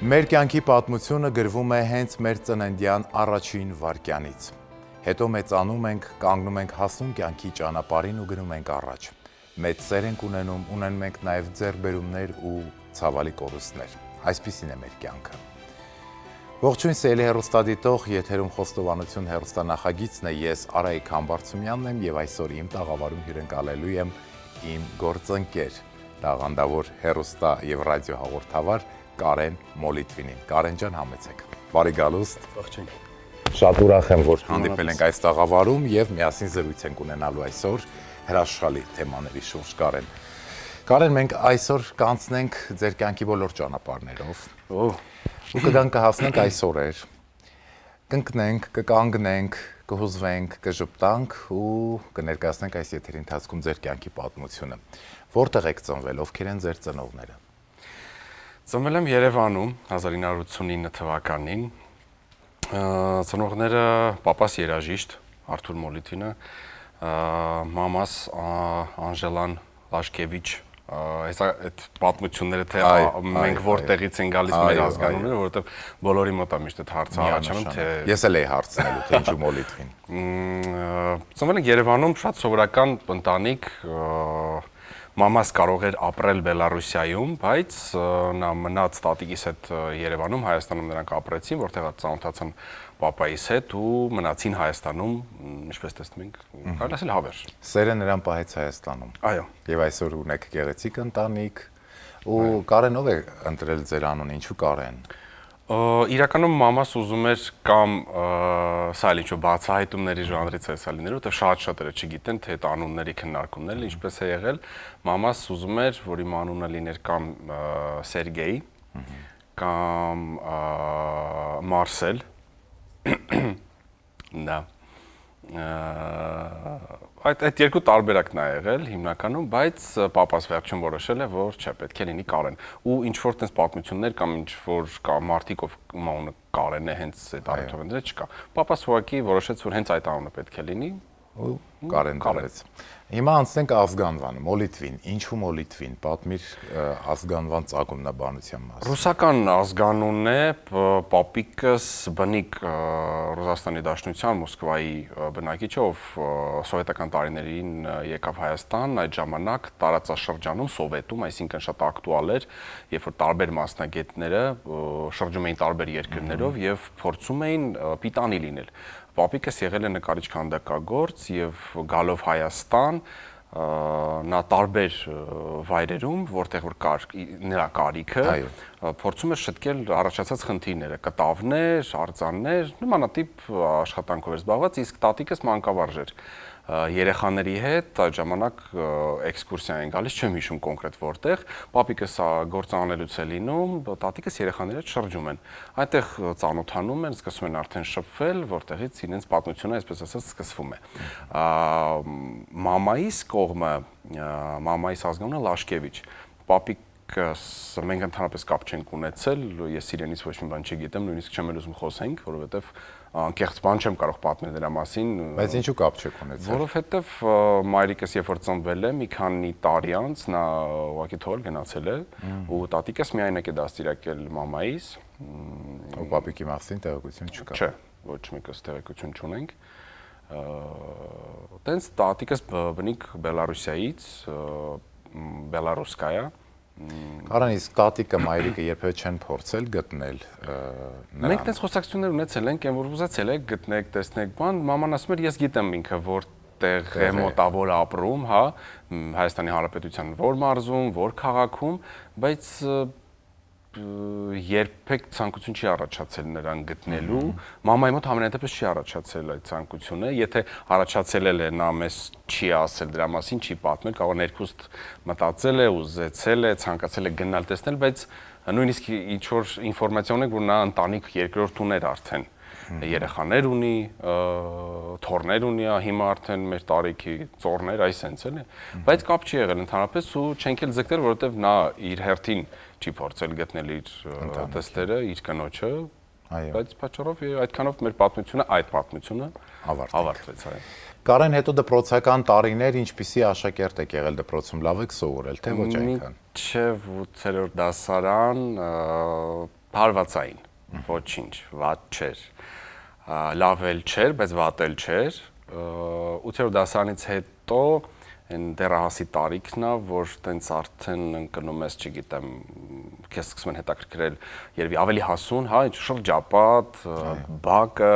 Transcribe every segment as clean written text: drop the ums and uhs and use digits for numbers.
Մեր կյանքի պատմությունը գրվում է հենց մեր ծննդյան առաջին վայրկյանից։ Հետո մեծանում ենք, կանգնում ենք հասուն կյանքի ճանապարհին ու գնում ենք առաջ։ Մեծ սեր ենք ունենում ենք նաև ձեռքբերումներ ու ցավալի կորուստներ։ Այսպիսին է մեր կյանքը։ Ողջույն սիրելի հեռուստադիտող, եթերում խոստովանություն հեռուստանախագիծն է, ես Արայիկ Համբարձումյանն եմ եւ այսօր իմ տաղավարում հյուրընկալելու եմ իմ գործընկեր, տաղանդավոր հեռուստա եւ ռադիո հաղորդավար Կարեն Մոլիտվինին։ Կարեն ջան, համեցեք։ Բարի գալուստ։ Ողջույն։ Շատ ուրախ եմ, որ հանդիպել ենք այս տաղավարում եւ միասին զրույց ենք ունենալու այսօր հրաշալի թեմաների շուրջ, Կարեն։ Կարեն, մենք այսօր կանցնենք ձեր կյանքի բոլոր ճանապարհներով։ Ու կգանք կհասնենք այս օրեր։ Կընկնենք, կկանգնենք, կհուզվենք, կժպտանք ու կներկայացնենք այս եթերի ընթացքում ձեր կյանքի պատմությունը։ Որտեղ եք ծնվել, ովքեր են ձեր ծնողները։ Ծնվել եմ Երևանում 1989 թվականին։ Ծնողները պապաս երաժիշտ Արթուր Մոլիտվինը, մամաս Անժելան Լաշկևիչ, այդ պատմությունները թե մենք որտեղից են գալիս մեր ազգանունները, որովհետև բոլորի մոտ է միշտ այդ հարցը առաջանում, թե ես էլ էի հարցնելու, թե ինչու Մոլիտվին։ Ծնվել ենք Երևանում, շատ սովորական ընտանիք, մամաս կարող էր ապրել Բելարուսիայում, բայց նա մնաց տատիկիս հետ Երևանում, Հայաստանում նրանք ապրեցին, որտեղ ծանոթացան պապայիս հետ ու մնացին Հայաստանում, ինչպես տեսնում ենք, կարելի ասել հավերժ։ Սերը նրան պահեց Հայաստանում։ Այո։ Եվ այսօր ունեք գեղեցիկ ընտանիք, ու Կարենով է ընտրել ձեր անունը, ինչու Կարեն։ Իրականում մամաս ուզում էր կամ սա էլ ինչ-որ բացահայտումների ժանրից է սա լինելու, որտեղ շատերը չգիտեն, թե այդ անունների քննարկումներ ինչպես է եղել, մամաս ուզում էր, որ իմ անունը լիներ կամ Սերգեյ, կամ Մարսել, դա այդ երկու տարբերակն է եղել հիմնականում, բայց պապաս վերջում որոշել է, որ չէ, պետք է լինի Կարեն։ Ու ինչ որ տես պատմություններ կամ ինչ որ մարդիկ ով անունը Կարեն է, հենց այդ առիթով չկա։ Պապաս ուղղակի որոշեց, որ հենց այդ անունը պետք է լինի ու Կարեն դարձավ։ Հիմա անցնենք ազգանվան, Մոլիտվին, ինչու Մոլիտվին, պատմիր ազգանվան ծագումնաբանության մասին։ Ռուսական ազգանունն է, պապիկս բնիկ Ռուսաստանի Դաշնության Մոսկվայի բնակիչ է, ով սովետական տարիներին եկավ Հայաստան, այդ ժամանակ տարածաշրջանում Սովետում, այսինքն շատ ակտուալ էր, երբ որ տարբեր մասնագետները շրջում էին տարբեր երկրներով եւ փորձում էին պիտանի լինել։ Պապիկս եղել է նկարիչ քանդակագործ եւ գալով Հայաստան նա տարբեր վայրերում, որտեղ որ կար նրա կարիքը, փորձում էր շտկել առաջացած խնդիրները, կտավներ, արձաններ, նմանատիպ աշխատանքով էր զբաղված, իսկ տատիկս մանկավարժ էր երեխաների հետ, այդ ժամանակ էքսկուրսիա են գալիս, չեմ հիշում կոնկրետ որտեղ, պապիկս գործ անելուց է լինում, տատիկս երեխաների հետ շրջում են, այդտեղ ծանոթանում են, սկսում են արդեն շփվել, որտեղից իրենց պատմությունը, այսպես ասած, սկսվում է։ Մամայիս կողմը, մամայիս ազգանունը Լաշկևիչ, մենք ընդհանրապես կապ չենք ունեցել, ես իրենից ոչ մի բան չգիտեմ, նույնիսկ չեմ էլ ուզում խոսենք, որովհետև անկեղծ բան չեմ կարող պատմել դրա մասին։ Բայց ինչու կապ չեք ունեցել։ Որովհետև մայրիկս երբ որ ծնվել է, մի քանի տարի անց նա ուղղակի թողել գնացել է, ու տատիկս միայնակ է դաստիարակել մամայիս։ Ու պապիկի մասին տեղեկություն չկա։ Չէ, ոչ մեկս տեղեկություն չունենք։ Տենց տատիկս բնիկ Բելարուսիայից, Բելարուսկայա։ Կարան, իսկ տատիկը, մայրիկը երբևէ չեն փորձել գտնել նրան։ Մենք տես խոսակցություններ ունեցել ենք, որ ուզեցել եք գտնեք, տեսնեք բան, մաման ասում էր, ես գիտեմ ինքը որտեղ է մոտավոր ապրում, հա, Հայաստանի Հանրապետության որ մարզում, որ քաղաքում, բայց երբեք ցանկություն չի առաջացել նրան գտնելու, մամայի մոտ ամենայնպես չի առաջացել այդ ցանկությունը, եթե առաջացել է նա մեզ չի ասել դրա մասին, չի պատմել, կարող ներքուստ մտածել է, ուզեցել է, ցանկացել է գնալ տեսնել, բայց նույնիսկ ինչ որ ինֆորմացիա ունենք, որ նա ընտանիք երկրորդ ուներ արդեն, երեխաներ ունի, թոռներ ունի, հիմա արդեն մեր տարիքի ծոռներ, այս sense էլի, բայց կապ չի եղել ընդհանրապես ու չենք էլ ձգտել, որովհետև նա իր հերթին չի փորձել գտնել իր տեստերը, իր կնոջը, բայց պատճառով այդքանով մեր պատմությունը ավարտվեց, այո։ Կարեն, հետո դպրոցական տարիներ, ինչպիսի աշակերտ եք եղել դպրոցում, լավ եք սովորել, թե ոչ այնքան։ Մինչև 8-րդ դասարան Հարվածային, ոչինչ, վատ չէր։ Լավ էլ չէր, բայց վատ էլ չէր։ 8-րդ դասարանից հետո այն դեռահասի տարիքն է, որ տենց արդեն ընկնում ես, չգիտեմ, քեզ սկսում են հետաքրքրել երևի ավելի հասուն, հա, շրջապատ, բակը,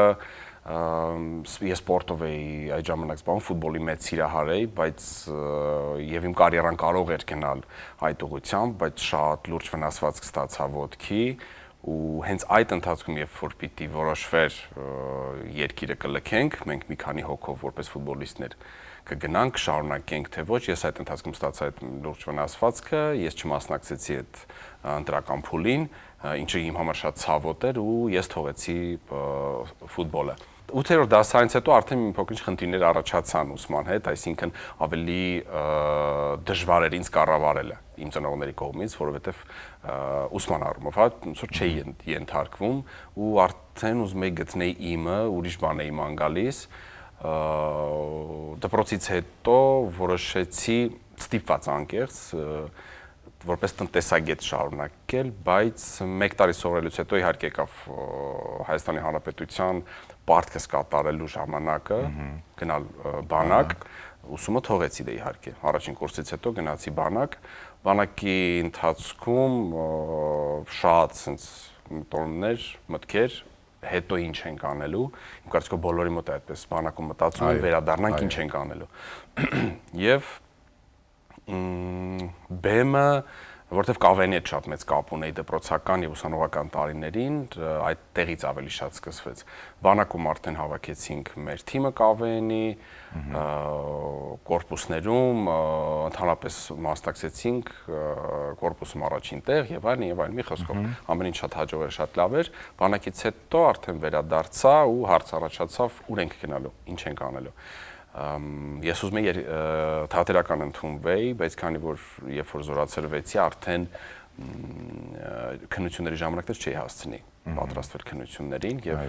ես սպորտով էի այդ ժամանակ զբաղվում, ֆուտբոլի մեծ սիրահար էի, բայց եւ իմ կարիերան կարող էր գնալ այդ ուղղությամբ, բայց շատ լուրջ վնասվածք ստացա ոտքի ու հենց այդ ընթացքում երբ որ պիտի որոշվեր երկիրը կլքենք, մենք մի քանի հոգով որպես ֆուտբոլիստներ կգնանք, շարունակենք թե ոչ, ես այդ ընթացքում ստացա այդ լուրջ վնասվածքը, ես չմասնակցեցի այդ ընտրական փուլին, ինչը իմ համար շատ ցավոտ էր ու ես թողեցի ֆուտբոլը։ 8-րդ դասարանից հետո արդեն մի փոքր խնդիրներ առաջացան ուսման հետ, այսինքն ավելի դժվար էր ինձ կառավարելը իմ ծնողների կողմից, որովհետև ուսման առումով, հա, ոնց որ չէի ենթարկվում ու արդեն ուզում էի գտնել իմը, ուրիշ բան էի ման գալիս։ Դպրոցից հետո որոշեցի ստիպված անկեղծ որպես տնտեսագետ շարունակել, բայց 1 տարի սովորելուց հետո իհարկե եկավ Հայաստանի Հանրապետության պարտքս կատարելու ժամանակը, գնալ բանակ, ուսումը թողեցի դե իհարկե։ Առաջին կուրսից հետո գնացի բանակ, բանակի ընթացքում շատ sense տոններ, մտքեր, հետո ինչ ենք անելու, իմ կարծիքով բոլորի մոտ է այդպես, բանակում մտածում են վերադառնանք ինչ ենք անելու։ Եվ բեմը, որտեվ կավենի հետ շատ մեծ կապ ունեի դպրոցական եւ ուսանողական տարիներին, այդ տեղից ավելի շատ սկսվեց։ Բանակում արդեն հավաքեցինք մեր թիմը կավենի, կորպուսներում, ընդհանրապես մասնակցեցինք կորպուսում առաջին տեղ եւ այլն, մի խոսքով ամեն ինչ շատ հաջող էր, շատ լավ էր։ Բանակից հետո արդեն վերադարձա ու հարց առաջացավ ուր ենք գնալու, ինչ ենք անելու։ Ես ուզում էի թատերական ընդունվեի, բայց քանի որ երբ որ զորացրվեցի, արդեն քննությունների ժամանակներ չէի հասցնի պատրաստվել քննություններին եւ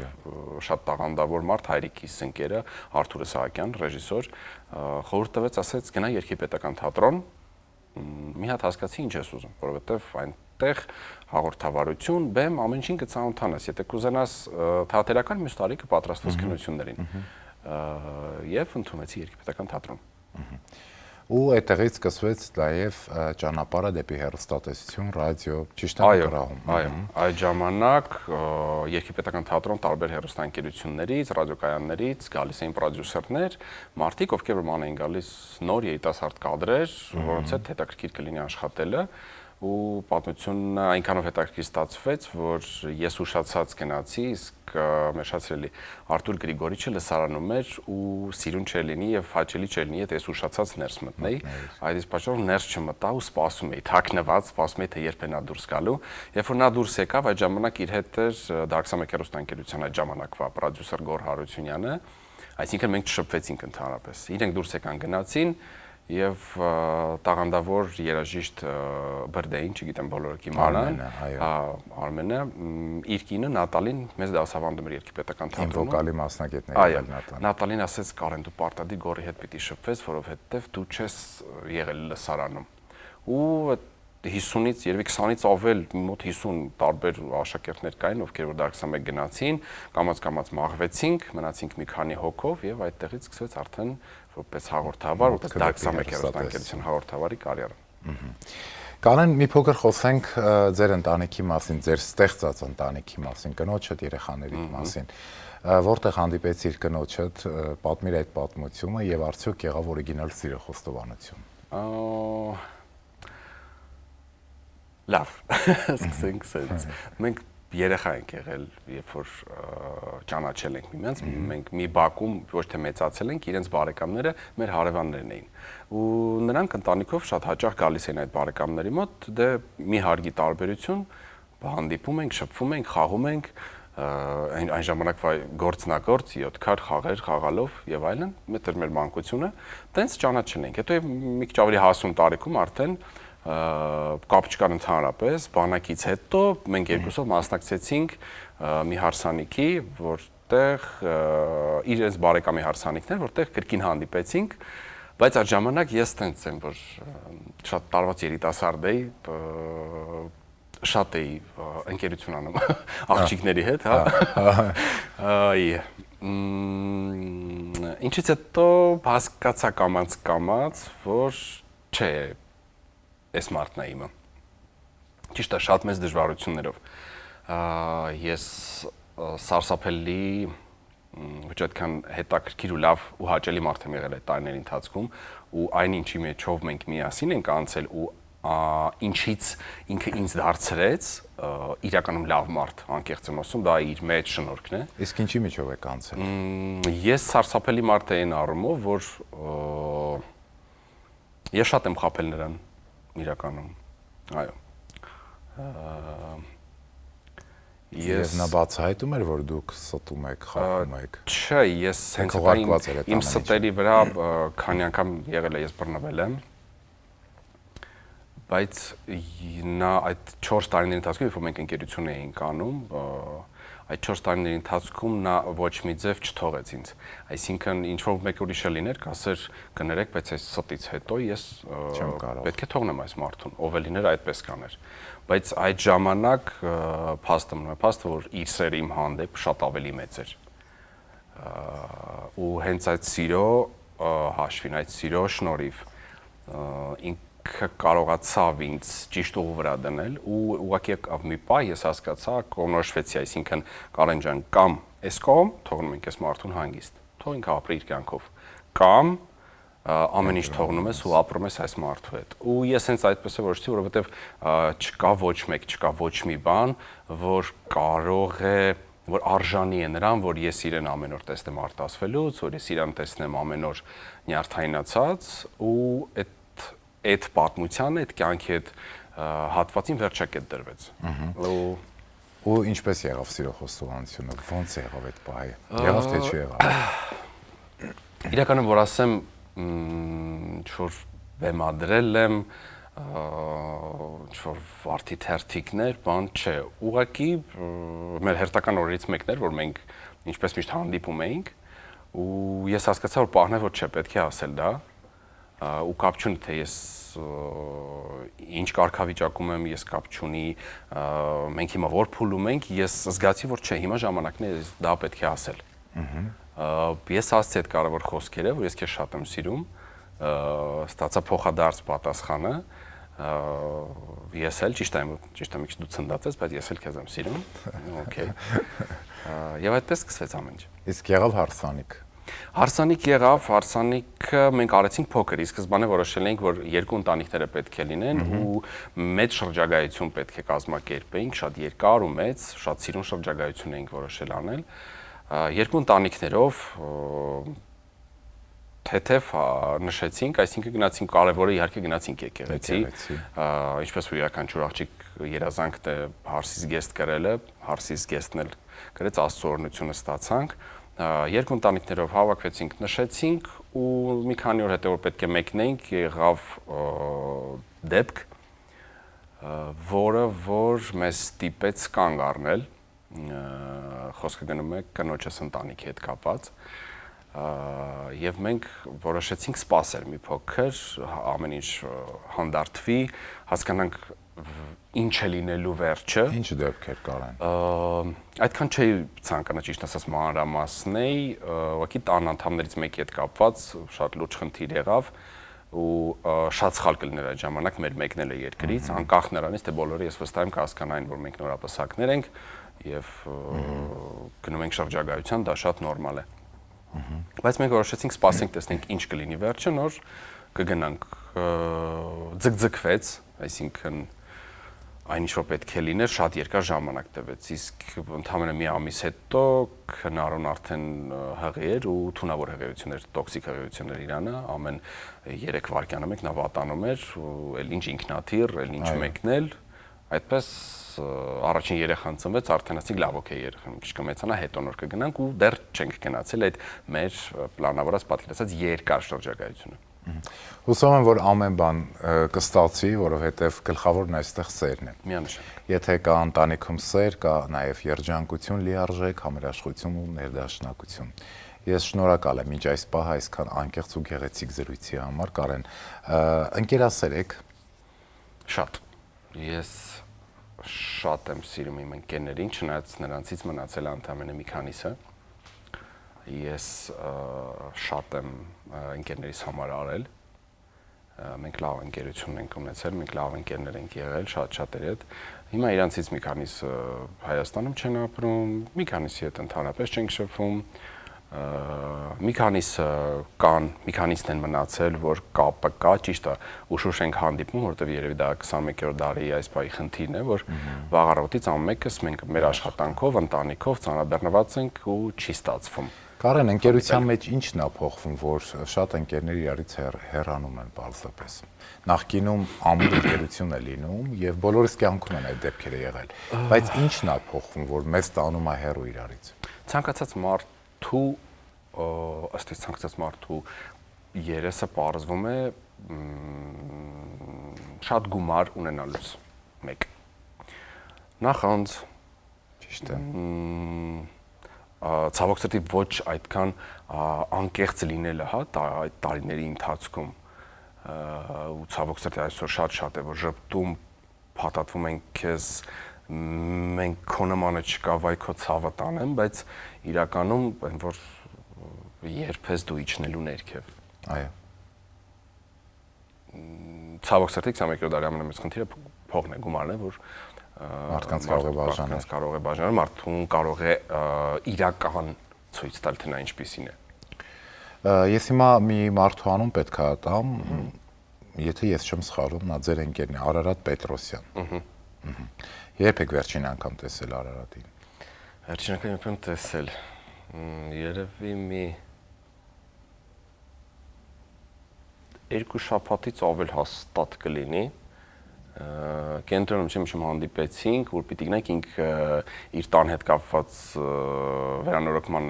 շատ տաղանդավոր մարդ հայրիկիս ընկերը Արթուր Սահակյան, ռեժիսոր, խորհուրդ տվեց, ասեց գնա Երգիպետական թատրոն, մի հատ հասկացի ինչ ես ուզում, որովհետեւ այնտեղ հաղորդավարություն, բեմ, ամեն ինչին կծանոթանաս, եթե կուզենաս թատերական մյուս տարի կպատրաստվես քննություններին։ Եվ ընդունվեցի Երգիպետական թատրոն։ Ու այդտեղից սկսվեց նաև ճանապարհը դեպի հեռուստատեսություն, ռադիո, ճիշտ եմ գրահում։ Այո, այդ ժամանակ Երգիպետական թատրոն տարբեր հեռուստաընկերություններից, ռադիոկայաններից գալիս էին պրոդյուսերներ, մարդիկ, ովքեր որ ման էին գալիս նոր երիտասարդ կադրեր, որոնց հետ հետաքրքիր կլինի աշխատելը։ Ու պատմությունը այնքանով հետաքրքիր ստացվեց, որ ես ուշացած գնացի, իսկ մեր շատ սիրելի Արթուր Գրիգորիչը լսարանում էր ու սիրուն չէր լինի եւ հաճելի չէր լինի, եթե ես ուշացած ներս մտնեի։ Այդ իսկ պատճառով ներս չմտա ու սպասում էի, թաքնված, սպասում էի, թե երբ է նա դուրս գալու։ Երբ որ նա դուրս եկավ, այդ ժամանակ իր հետ էր Դարքսամեկ հեռուստաընկերության այդ ժամանակվա պրոդյուսեր Գոր Հարությունյանը, այսինքն մենք չշփվեցինք ընդհանրապես։ Իրենք դուրս եկան գնացին եւ տաղանդավոր երաժիշտ Բրդեին, չգիտեմ բոլորը կիմանան, Արմենը, իր կինը Նատալին մեզ դասավանդում էր Երգիպետական թատրոնում։ Վոկալի մասնագետներ էր Նատալին։ Նատալին ասեց Կարեն դու պարտադիր Գորի հետ պիտի շփվես, որովհետեւ դու չես եղել լսարանում։ Ու 50-ից երևի 20-ից ավել մոտ 50 տարբեր աշակերտներ կային, ովքեր որ Դարքսամեկ գնացին, կամաց մաղվեցինք, մնացինք մի քանի հոգով եւ այդտեղից սկսվեց արդեն որպես հաղորդավար, որպես Դարքսամեկ հեռուստաընկերության հաղորդավարի կարիերը։ Կանեն մի փոքր խոսենք ձեր ընտանիքի մասին, ձեր ստեղծած ընտանիքի մասին, կնոջդ, երեխաների մասին։ Որտեղ հանդիպեցիր կնոջդ, պատմիր այդ պատմությունը եւ արդյոք եղավ օրիգինալ սիրո խոստովանություն։ Լավ, սկսենք սենց։ Մենք երեխա ենք եղել, երբ որ ճանաչել ենք միմյանց, մենք մի բակում ոչ թե մեծացել ենք, իրենց բարեկամները մեր հարևաններն էին։ Ու նրանք ընտանիքով շատ հաճախ գալիս էին այդ բարեկամների մոտ, դե մի հարգի տարբերություն, հանդիպում ենք, շփվում ենք, խաղում ենք, այն ժամանակվա գործնագործ 7 քար խաղեր խաղալով եւ այլն, մետր մեր մանկությունը, տենց ճանաչել ենք։ Հետո մի քիչ ավելի հասուն տարիքում արդեն կապ չկար ընդհանրապես, բանակից հետո մենք երկուսով մասնակցեցինք մի հարսանիքի, որտեղ իրենց բարեկամի հարսանիքներ, որտեղ կրկին հանդիպեցինք, բայց այդ ժամանակ ես տենց եմ, որ շատ տարված երիտասարդ էի, շատ էի ընկերություն անում աղջիկների հետ, հա։ Ինչից հետո հասկացա կամաց, որ չէ, այս մարդն է իմը։ Ճիշտ է, շատ մեծ դժվարություններով։ Ես սարսափելի ոչ այդքան հետաքրքիր ու լավ ու հաճելի մարդ եմ եղել այդ տարիների ընթացքում ու այն ինչի մեջով մենք միասին ենք անցել ու ինչից ինքը ինձ դարձրեց իրականում լավ մարդ, անկեղծ եմ ասում, դա իր մեջ շնորհքն է։ Իսկ ինչի միջով եք անցել։ Ես սարսափելի մարդ եմ առումով, որ ես շատ եմ խաբել նրան իրականում։ Այո։ Ես նա բացահայտում էր, որ դուք ստում եք, խաղում եք։ Չէ, ես հենց իմ ստերի վրա քանի անգամ եղել է, ես բռնվել եմ, բայց նա այդ 4 տարիների ընթացքում, երբ որ մենք ընկերություն էինք անում, այդ 4 տարիների ընթացքում նա ոչ մի ձև չթողեց ինձ։ Այսինքն ինչ որ մեկ ուրիշը լիներ, կասեր կներեք, բայց այս ստից հետո ես պետք է թողնեմ այս մարդուն, ով է լիներ այդպես կաներ։ Բայց այդ ժամանակ փաստը մնում է փաստը, որ իր սերը իմ հանդեպ շատ ավելի մեծ էր։ Ու հենց այդ սիրո հաշվին, այդ սիրո շնորհիվ ինքը կարողացավ ինձ ճիշտ ուղու վրա դնել ու ուղղակի եկավ մի պահ, ես հասկացա, կողմնորոշվեցի, այսինքն Կարեն ջան, կամ այս կողմ թողնում ենք այս մարդուն հանգիստ, թող ինքը ապրի իր կյանքով, կամ ամեն ինչ թողնում ես ու ապրում ես այս մարդու հետ։ Ու ես հենց այդպես է որոշեցի, որովհետև չկա ոչ մեկ, չկա ոչ մի բան, որ կարող է, որ արժանի է նրան, որ ես իրեն ամեն օր տեսնեմ արտասվելուց, որ ես իրան տեսնեմ ամեն օր նյարդայնացած ու այդ պատմությանը, այդ կյանքի այդ հատվածին վերջակետ դրվեց։ Ու ինչպես եղավ սիրո խոստովանությունը, ո՞նց եղավ այդ պահը։ Եղավ թե չեղավ։ Իրականում որ ասեմ, ինչ-որ բեմադրել եմ, ինչ-որ վարդի թերթիկներ, բան չէ, ուղղակի մեր հերթական օրերից մեկն էր, որ մենք ինչպես միշտ հանդիպում էինք ու ես հասկացա, որ պահն է, որ չէ, պետք է ասել դա ու կապ չունի, թե ես ինչ կարգավիճակում եմ, ես կապ չունի, մենք հիմա որ փուլում ենք, ես զգացի, որ չէ, հիմա ժամանակն է, դա պետք է ասել։ Ես ասացի այդ կարևոր խոսքերը, որ ես քեզ շատ եմ սիրում, ստացա փոխադարձ պատասխանը, ես էլ ճիշտ է, մի քիչ դու ցնդացես, բայց ես էլ քեզ եմ սիրում, օքեյ։ Եվ այդպես սկսվեց ամեն ինչ։ Իսկ եղավ հարսանիք։ Հարսանիք եղավ, հարսանիքը մենք արեցինք փոքր, ի սկզբանե որոշել էինք, որ երկու ընտանիքները պետք է լինեն ու մեծ շրջագայություն պետք է կազմակերպեինք, շատ երկար ու մեծ, շատ սիրուն շրջագայություն էինք որոշել անել։ Երկու ընտանիքներով թեթև նշեցինք, այսինքն գնացինք կարևորը իհարկե գնացինք եկեղեցի, ինչպես որ յուրաքանչյուր աղջիկ երազանքն է հարսից գեստ կրելը, հարսից գեստն էլ կրեց Աստծո օրհնությունը ստացանք։ Երկու ընտանիքներով հավաքվեցինք, նշեցինք ու մի քանի օր հետո որ պետք է մեկնենք, եղավ դեպք, որը որ մեզ ստիպեց կանգ առնել, խոսքը գնում է կնոջս ընտանիքի հետ կապված, եւ մենք որոշեցինք սպասել մի փոքր, ամեն ինչ հանդարտվի, հասկանանք ինչ է լինելու վերջը։ Ինչ դեպք էր Կարեն։ Այդքան չէի ցանկանա ճիշտ ասած մանրամասնեի, ուղղակի տան անդամներից մեկի հետ կապված շատ լուրջ խնդիր եղավ ու շատ սխալ կլիներ այդ ժամանակ մեր մեկնել է երկրից, անկախ նրանից, թե բոլորը ես վստահ եմ կհասկանային, որ մենք նորապսակներ ենք եւ գնում ենք շրջագայության, դա շատ նորմալ է։ Բայց մենք որոշեցինք սպասենք, տեսնենք ինչ կլինի վերջը, նոր կգնանք, ձգձգվեց, այսինքն այն ինչ որ պետք է լիներ, շատ երկար ժամանակ տևեց, իսկ ընդամենը մի ամիս հետո քնարուն արդեն հղի էր ու թունավոր հղիություններ, տոքսիկ հղիություններ Իրանը, ամեն 3 վայրկյանը մեկ նա վատանում էր, ու էլ ինչ ինքնաթիռ, էլ ինչ մեկնել, այդպես առաջին երեխան ծնվեց, արդեն ասենք լավ օքեյ երեխան քիչ կմեծանա, հետո նոր կգնանք ու դեռ չենք գնացել այդ մեր պլանավորած պատկերացած երկար շրջագայությունը։ Հուսով եմ, որ ամեն բան կստացվի, որովհետև գլխավորն այստեղ սերն է։ Միանշանակ։ Եթե կա ընտանիքում սեր, կա նաև երջանկություն, լիարժեք, համերաշխություն ու ներդաշնակություն։ Ես շնորհակալ եմ մինչ այս պահը այսքան անկեղծ ու գեղեցիկ զրույցի համար, Կարեն, ընկերասեր եք։ Շատ։ Ես շատ եմ սիրում իմ ընկերներին, չնայած նրանցից մնացել է ընդամենը մի քանիսը։ Ես շատ եմ ընկերներիս համար արել։ Մենք լավ ընկերություն ենք ունեցել, մենք լավ ընկերներ ենք եղել, շատ-շատերի հետ։ Հիմա իրանցից մի քանիսը Հայաստանում չեն ապրում, մի քանիսի հետ ընդհանրապես չենք շփվում, մի քանիսը կան, մի քանիսն են մնացել, որ կապը կա, ճիշտ է, ուշուշ ենք հանդիպում, որովհետև երևի դա 21-րդ դարի այս բայի խնդիրն է, որ վաղ առավոտից ամենքս մենք մեր աշխատանքով, ընտանիքով ծանրաբեռնված ենք ու չի ստացվում։ Կարեն, ընկերության մեջ ի՞նչն է փոխվում, որ շատ ընկերներ իրարից հեռանում են պարզապես։ Նախկինում ամուր ընկերություն է լինում եւ բոլորս կյանքում են այդ դեպքերը եղել, բայց ի՞նչն է փոխվում, որ մեզ տանում է հեռու իրարից։ Ցանկացած մարդու, ըստ իս ցանկացած մարդու երեսը պարզվում է շատ գումար ունենալուց մեկ։ Նախանձ, Ճիշտ է։ Ցավոք սրտի ոչ այդքան անկեղծ լինելը, հա, այդ տարիների ընթացքում ու ցավոք սրտի այսօր շատ է, որ ժպտում փաթաթվում են քեզ, մենք քո նմանը չկա, վայ քո ցավը տանեմ, բայց իրականում այն որ երբես դու իջնելու ներքև։ Այո։ Ցավոք սրտի 21-րդ դարի ամենամեծ խնդիրը փողն է, գումարն է, որ Մարդկանց կարող է բաժանել։ Մարդկանց կարող է բաժանել, մարդուն կարող է իրական ցույց տալ, թե նա ինչպիսին է։ Ես հիմա մի մարդու անուն պետք է տամ, եթե ես չեմ սխալվում, նա ձեր ընկերն է, Արարատ Պետրոսյան։ Երբ եք վերջին անգամ տեսել Արարատին։ Վերջին անգամ եմ տեսել։ Երևի մի 2 շաբաթից ավել հաստատ կլինի։ Կենտրոնում չեմ հանդիպեցինք, որ պիտի գնանք ինք իր տան հետ կապված վերանորոգման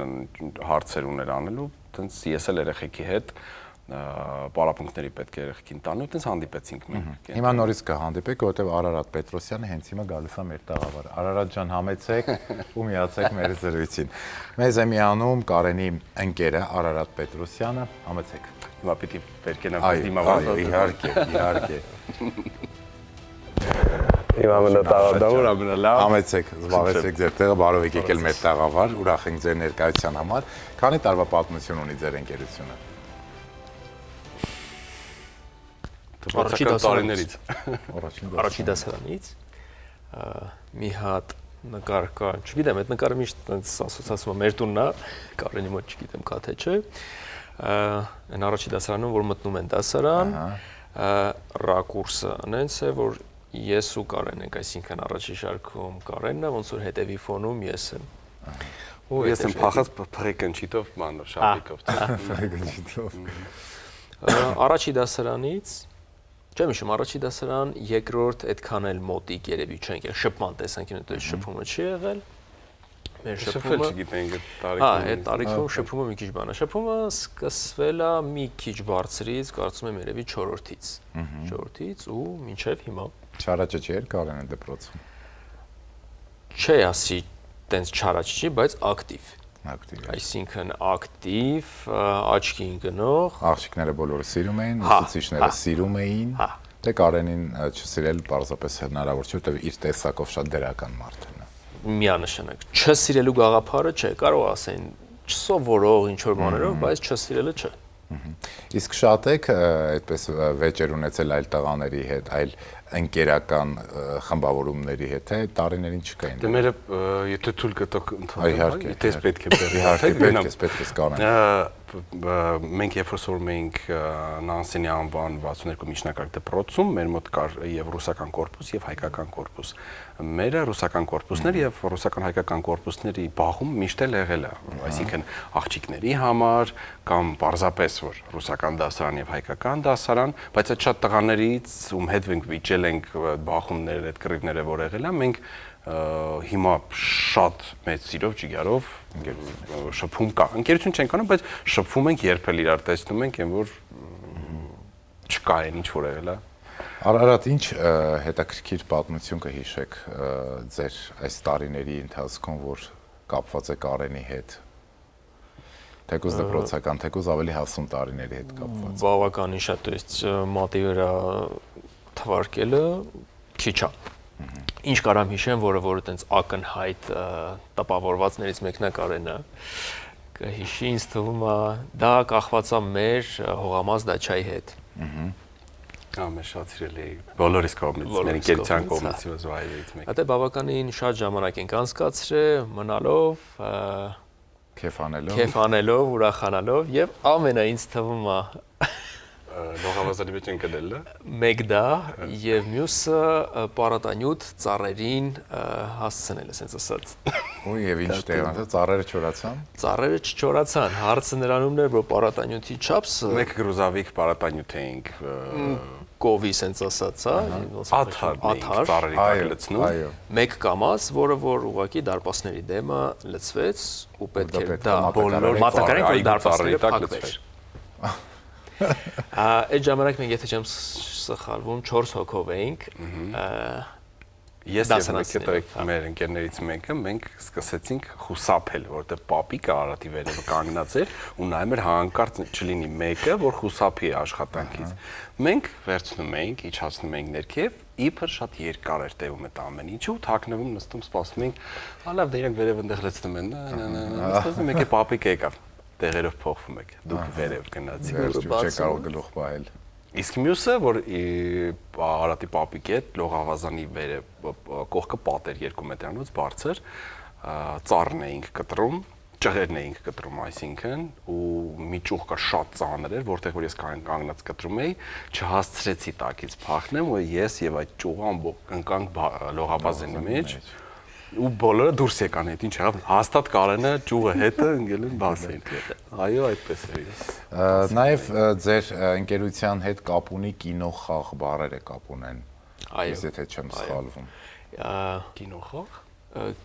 հարցեր ուներ անելու, տենց ես էլ երեխեքի հետ պարապմունքների պետք է երեխեքին տանու, տենց հանդիպեցինք մենք։ Հիմա նորից կհանդիպեք, որովհետև Արարատ Պետրոսյանը հենց հիմա գալիս է մեր տաղավար։ Արարատ ջան, համեցեք ու միացեք մեր զրույցին։ Մեզ է միանում Կարենի ընկերը Արարատ Պետրոսյանը, համեցեք։ Հիմա պիտի վերկենամ դիմավորը։ Իհարկե։ Իմ ամենատաղավար ամենալավ։ Համեցեք, զբաղեցեք ձեր տեղը, բարով եք եկել մեր տաղավար, ուրախ ենք ձեր ներկայության համար։ Քանի տարվա պատմություն ունի ձեր ընկերությունը։ Առաջին տարիներից։ Առաջին դասարանից մի հատ նկար կա, չգիտեմ, այդ նկարը միշտ այնպես ասոցացվում է մեր տունն է, Կարենի մոտ չգիտեմ կա թե չէ։ Այն առաջին դասարանում, որ մտնում են դասարան, ռակուրսը այնց է, որ ես ու Կարեն ենք, այսինքն առաջի շարքում Կարենն է, ոնց որ հետևի ֆոնում ես եմ։ Ու ես եմ փախած փրեկնչիտով, մանր շապիկով։ Փրեկնչիտով։ Առաջի դասարանից չեմ հիշում, առաջի դասարան, երկրորդ այդքան էլ մոտիկ երևի չենք եղել, շփման տեսանքին հետո շփումը չի եղել։ Մեր շփումը չգիտենք այդ տարիքում։ Հա, այդ տարիքում շփումը մի քիչ բան է։ Շփումը սկսվել է մի քիչ բարձրից, կարծում եմ երևի 4-ից։ 4-ից ու մինչև հիմա։ Չարաճը չէր Կարենը դպրոցում։ Չէ, ասի, տենց չարաճ չի, բայց ակտիվ։ Ակտիվ։ Այսինքն ակտիվ, աչքին գնող։ Աղջիկները բոլորը սիրում էին, ուսուցիչները սիրում էին։ Դե Կարենին չսիրել պարզապես հնարավոր չէ, որտեղ իր տեսակով շատ դերական մարդ է։ Միանշանակ չսիրելու գաղափարը չէ, կարող ասեն չսովորող ինչ որ բաներով, բայց չսիրելը չէ։ Իսկ շատ եք այդպես վեճեր ունեցել այլ տղաների հետ, այլ ընկերական խմբավորումների հետ, թե տարիներին չկային։ Դե մերը եթե թույլ կտակ Իհարկե, եթե պետք է իհարկե պետք է սկանան։ Մենք երբ որ սովորում էինք Նանսենի անվան 62 միջնակարգ դպրոցում, մեր մոտ կար եւ ռուսական կորպուս եւ հայկական կորպուս։ Մերը ռուսական կորպուսներ եւ ռուսական հայկական կորպուսների բախում միշտ էլ եղել է, այսինքն աղջիկների համար կամ պարզապես որ ռուսական դասարան եւ հայկական դասարան, բայց այդ շատ տղաներից ում հետ մենք վիճել ենք բախումները, այդ կռիվները որ եղել է, մենք հիմա շատ մեծ սիրով ջիգարով շփում կա։ Ընկերություն չենք անում, բայց շփվում ենք, երբ էլ իրար տեսնում ենք, այն որ չկա այն ինչ որ եղել է։ Արարատ, ինչ հետաքրքիր պատմություն կհիշեք ձեր այս տարիների ընթացքում, որ կապված է Կարենի հետ։ Թեկուզ դպրոցական, թեկուզ ավելի հասուն տարիների հետ կապված։ Բավականին շատ, то есть մատի վրա թվարկելը քիչ է։ ինչ կարամ հիշեմ, որը այտենց ակնհայտ տպավորվածներից մեկն է Կարենը կհիշի, ինձ թվում է դա կախված է մեր հողամաս դաչայի հետ։ Մեր շատ սիրելի բոլորիս կողմից, մեր ընկերության կողմից վայրերից մեկը։ Դա բավականին շատ ժամանակ ենք անցկացրել, մնալով, Քեֆ անելով, ուրախանալով եւ ամենը ինձ թվում է Լողավազանի մեջ ընկնել է։ մեկ դա եւ մյուսը պարատանյութ ծառերին հասցնել, ասենց ասած։ Ու եւ ինչ տեղանց ծառերը չորացան։ Ծառերը չչորացան, հարցը նրանումն էր, որ պարատանյութի չափսը Մեկ գրուզավիկ պարատանյութ էինք կովի, ասենց ասած, աթար ծառերի տակ լցնում։ Այո։ մեկ կամած, որը որ ուղակի դարպասների դեմը լցվեց ու պետք էր դա բոլոր մատակարարենք, որ ծառերի դարպասները տակ փակվեր։ Այդ ժամանակ մենք եթե չեմ սխալվում 4 հոգով էինք, Ես եւ մեր ընկերներից մեկը մենք սկսեցինք խուսափել, որովհետեւ պապիկը Արարատի վերևը կանգնած էր ու նայում էր հանկարծ չլինի մեկը, որ խուսափի աշխատանքից։ Մենք վերցնում էինք, իջացնում էինք ներքև, իբր շատ երկար էր տևում այդ ամեն ինչը ու թաքնվում նստում սպասում էինք, լավ դե իրենք վերևը ընդեղ լցնում են, ասում մեկ է պապիկը եկավ, տեղերով փոխվում եք, դուք վերև գնացիք։ Չէ կարող գլուխ պահել։ Իսկ մյուսը, որ Արարատի պապիկի հետ լողավազանի կողքը պատեր 2 մետրանոց բարձր, ծառն էինք կտրում, ճղերն էինք կտրում, այսինքն, ու մի ճյուղ կա շատ ծանր էր, որտեղ որ ես կանգնած կտրում էի, չհասցրեցի տակից փախնեմ, ու ես եւ այդ ճյուղը ամբողջ ընկանք լողավազանի մեջ, ու բոլորը դուրս եկան, այդ ինչ եղավ, հաստատ Կարենը ճյուղը հետը ընկել են բասեին։ Այո, այդպես էր։ Նաև ձեր ընկերության հետ կապ ունի կինո խաղ բառերը կապ ունեն։ Այո։ Եթե չեմ սխալվում։ Կինո խաղ։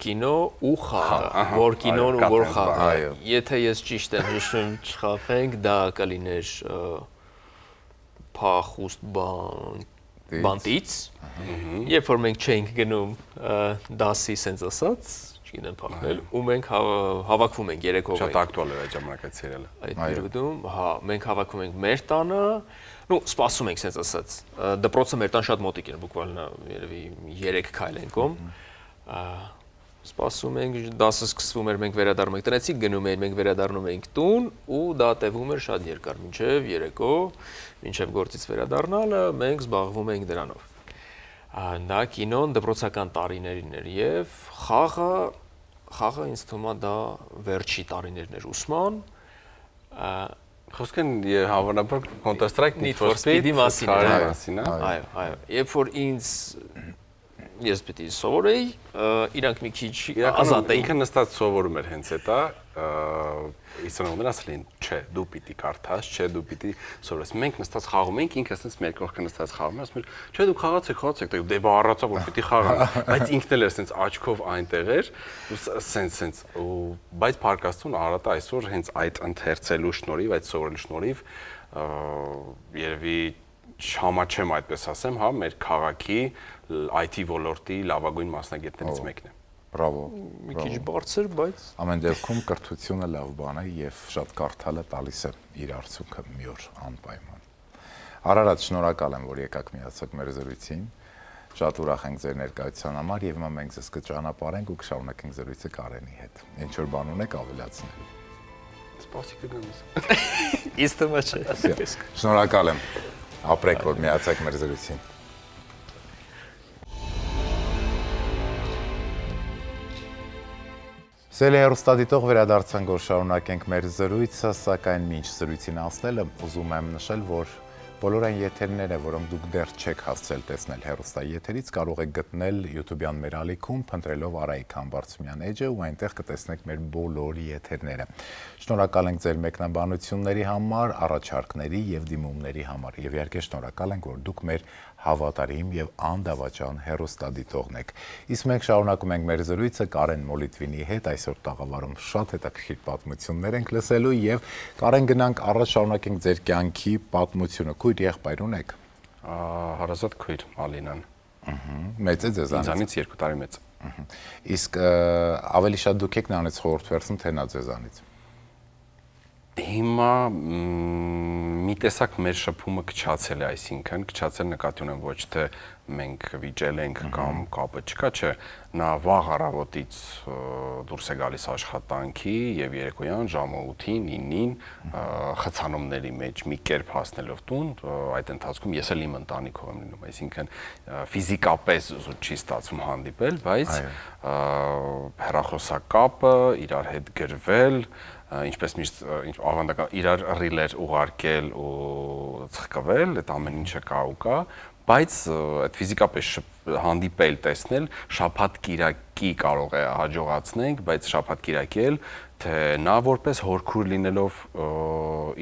Կինո ու խաղը, որ կինոն ու որ խաղը։ Եթե ես ճիշտ եմ հիշում, չխափենք, դա կլիներ փախուստ բանտից, երբ որ մենք չենք գնում դասի սենց ասած, չգիտեմ փախնել, ու մենք հավաքվում ենք երեքով։ Շատ ակտուալ էր այդ ժամանակ այդ սերիալը։ Այդ դեպքում, մենք հավաքվում ենք մեր տանը, նու սպասում ենք սենց ասած։ Դպրոցը մեր տան շատ մոտիկ էր, բուկվալն երևի 3 քայլ ենք կողմ։ Սպասում ենք, դասը սկսվում էր, մենք վերադառնում ենք տնեցիկ, գնում էինք, մենք վերադառնում էինք տուն ու դա տևում էր շատ երկար, մինչև երեկո, մինչև գործից վերադառնալը, մենք զբաղվում էինք դրանով։ Դա կինոն դպրոցական տարիներին էր եւ խաղը ինձ թվում է դա վերջի տարիներն էր ուսման։ Խոսքը հավանաբար Counter-Strike Need for Speed-ի մասին է։ Այո։ Երբ որ ես պետք է սովորեի, իրանք մի քիչ ազատ էին։ Ինքը նստած սովորում էր հենց հետա, իսկականորեն ասել էին, չէ, դու պիտի կարդաս, չէ, դու պիտի սովորես։ Մենք նստած խաղում էինք, ինքը ասես մեր կողքը նստած խաղում էր, ասում էր, չէ, դուք խաղացեք, դե բա առածա որ պիտի խաղանք, բայց ինքն էլ էր ասես աչքով այնտեղ էր, սենց, բայց փարկաստուն Արարատը այսօր հենց այդ ընթերցելու շնորհիվ, այդ սովորելու շնորհիվ երևի չհամաչեմ այդպես ասեմ, հա, մեր քաղաքի IT ոլորտի լավագույն մասնագետներից մեկն է։ Բրավո։ Մի քիչ բարձր, բայց ամեն դեպքում կրթությունը լավ բան է եւ շատ կարդալը տալիս է իր արդյունքը մի օր անպայման։ Արարատ, շնորհակալ եմ, որ եկաք միացաք մեր զրույցին։ Շատ ուրախ ենք ձեր ներկայության համար եւ հիմա մենք ձեզ կճանապարհենք ու կշարունակենք զրույցը Կարենի հետ։ Ինչ որ բան ունեք ավելացնել։ Սպասի կգնաս։ Իսկ թվում է։ Շնորհակալ եմ։ Ապրեք, որ միացաք մեր զրույցին։ Սելի հեռուստադիտող վերադարձանք, որ շարունակենք մեր զրույցը, սակայն մինչ զրույցին անցնելը ուզում եմ նշել, որ բոլոր այն եթերները, որոնք դուք դեռ չեք հասցրել տեսնել հեռուստաեթերից, կարող եք գտնել YouTube-յան մեր ալիքում, փնտրելով Արայիկ Համբարձումյան էջը ու այնտեղ կտեսնեք մեր բոլոր եթերները։ Շնորհակալ ենք ձեր մեկնաբանությունների համար, առաջարկների եւ դիմումների համար եւ իհարկե շնորհակալ ենք, որ դուք մեր հավատարիմ եւ անդավաճան հեռուստադիտողն եք։ Իսկ մենք շարունակում ենք մեր զրույցը Կարեն Մոլիտվինի հետ, այսօր տաղավարում շատ հետաքրքիր պատմություններ ենք լսելու եւ Կարեն գնանք առաջ շարունակենք ձեր կյանքի պատմությունը։ Քույր եղբայր ունեք։ Հարազատ քույր Ալինան։ Մեծ է ձեզանից։ Ինձանից 2 տարի մեծ։ Իսկ ավելի շատ դուք եք նրանից խորհուրդ վերցնում, թե նա ձեզանից։ Հիմա մի տեսակ մեր շփումը քչացել է, այսինքն քչացել նկատի ունեմ ոչ թե մենք վիճել ենք կամ կապը չկա, չէ, նա վաղ առավոտից դուրս է գալիս աշխատանքի եւ երեկոյան ժամը 8-ին, 9-ին խցանումների մեջ մի կերպ հասնելով տուն, այդ ընթացքում ես էլ իմ ընտանիքով եմ լինում, այսինքն ֆիզիկապես զուտ չի ստացվում հանդիպել, բայց հեռախոսակապը, իրար հետ գրվել, ինչպես միշտ ավանդական իրար ռիլեր ուղարկել ու ծխկվել, այդ ամեն ինչը կա ու կա, բայց այդ ֆիզիկապես հանդիպել, տեսնել շաբաթ-կիրակի կարող է հաջողացնենք, բայց շաբաթ-կիրակի էլ թե նա որպես հորքուր լինելով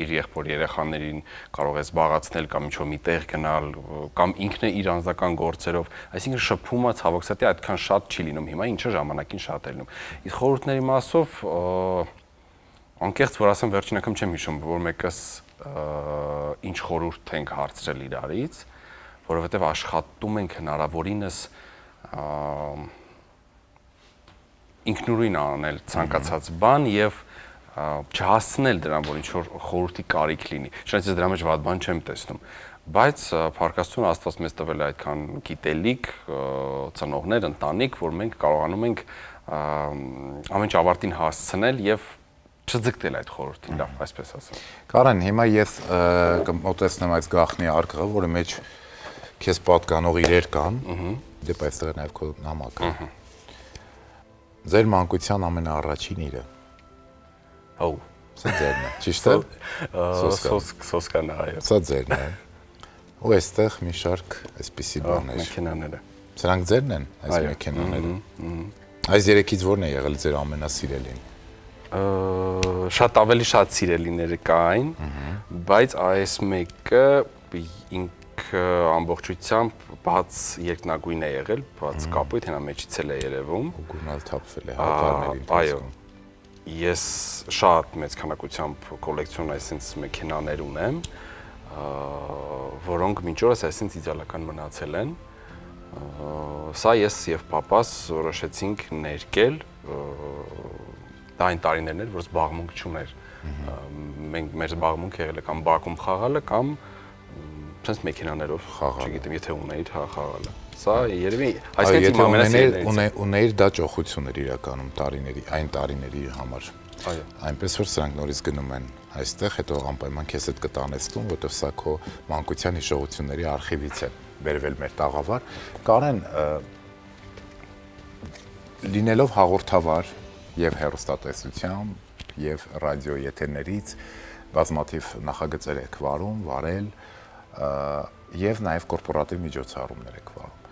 իր եղբոր երեխաներին կարող է զբաղացնել կամ ինչ-որ մի տեղ գնալ կամ ինքն է իր անձնական գործերով, այսինքն շփումը ցավոք սրտի այդքան շատ չի լինում հիմա, ինչը ժամանակին շատ է լինում։ Իսկ խորհուրդների մասով անկեղծ որ ասեմ վերջին անգամ չեմ հիշում, որ մեկս ինչ խորհուրդ ենք հարցրել իրարից, որովհետև աշխատում ենք հնարավորինս ինքնուրույն անել ցանկացած բան եւ չհասցնել դրան, որ ինչ-որ խորհրդի կարիք լինի։ Շնորհիվ ես դրա մեջ վատ բան չեմ տեսնում, բայց փառքաստուն Աստված մեզ տվել է այդքան գիտելիք, ծնողներ, ընտանիք, որ մենք կարողանում ենք ամեն ինչ ավարտին հասցնել եւ չձգտել այդ խորհրդին, լավ, այսպես ասեմ։ Կարեն, հիմա ես կմոտեցնեմ այս գաղտնի արկղը, որի մեջ քեզ պատկանող իրեր կան, դեպ այստեղ է նաև քո նամակը։ Ձեր մանկության ամենաառաջին իրը։ Հո։ Սա ձերն է, ճիշտ է։ Սոսկան այո։ Սա ձերն է։ Ու այստեղ մի շարք այսպիսի բաներ։ Մեքենաները։ Սրանք ձերն են, այս մեքենաները։ Այս երեքից ո՞րն է եղել ձեր ամենասիրելին։ Շատ ավելի շատ սիրելիները կային, բայց այս մեկը ինքը ամբողջությամբ բաց երկնագույն է եղել, բաց կապույտ, հենա մեջից էլ է երևում։ Ու գուրնալ թափվել է հակարների։ Այո։ Ես շատ մեծ քանակությամբ կոլեկցիոն այսպես մեքենաներ ունեմ, որոնք մինչ օրս այսպես իդեալական մնացել են։ Սա ես եւ papas որոշեցինք ներկել դա այն տարիներն էր, որ զբաղմունք չուներ։ Մենք մեր զբաղմունքը եղել է կամ բակում խաղալը կամ sense մեքենաներով խաղալը, չգիտեմ, եթե ունեիր խաղալը։ Սա երևի այսինքն իմ ամենասիրելիներից ունեիր դա ճոխություն էր իրականում այն տարիների համար։ Այո։ Այնպես որ սրանք նորից գնում են այստեղ, հետո անպայման քեզ հետ կտանեցնում, որտեղ սա քո մանկության հիշողությունների արխիվից է բերվել մեր տաղավար։ Կարեն, լինելով հաղորդավար եւ հեռուստատեսությամբ եւ ռադիո եթերներից բազմաթիվ նախագծեր եք վարում, վարել եւ նաեւ կորպորատիվ միջոցառումներ եք վարում։